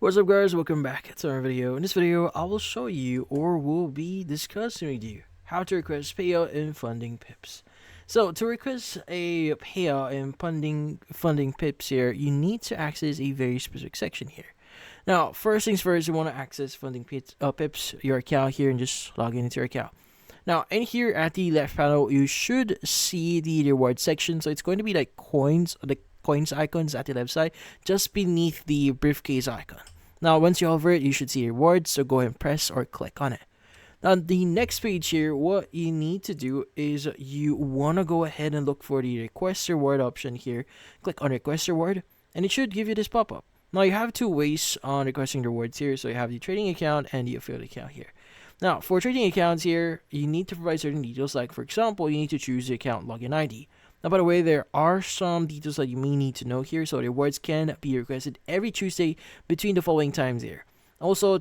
What's up guys, welcome back to our video. In this video, I will show you or will be discussing with you how to request payout and funding pips. So to request a payout and funding pips here, you need to access a very specific section here. Now, first things first, you want to access pips, your account here, and just log in into your account. Now, in here at the left panel, you should see the reward section. So it's going to be like the coins icons at the left side, just beneath the briefcase icon. Now, once you hover it, you should see rewards. So go ahead and press or click on it. Now, the next page here, what you need to do is you want to go ahead and look for the request reward option here. Click on request reward, and it should give you this pop-up. Now, you have two ways on requesting rewards here. So you have the trading account and the affiliate account here. Now, for trading accounts here, you need to provide certain details. Like, for example, you need to choose the account login ID. Now, by the way, there are some details that you may need to know here. So, rewards can be requested every Tuesday between the following times here. Also,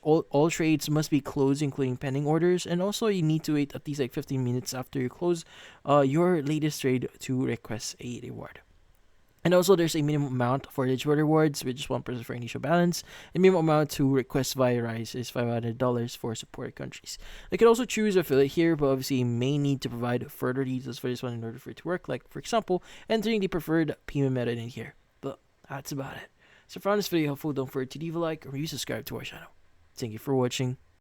all trades must be closed, including pending orders. And also, you need to wait at least like 15 minutes after you close your latest trade to request a reward. And also, there's a minimum amount for eligible rewards, which is 1% for initial balance. And minimum amount to request via Rise is $500 for supported countries. You can also choose affiliate here, but obviously you may need to provide further details for this one in order for it to work. Like, for example, entering the preferred payment method in here. But that's about it. So if you found this video helpful, don't forget to leave a like or subscribe to our channel. Thank you for watching.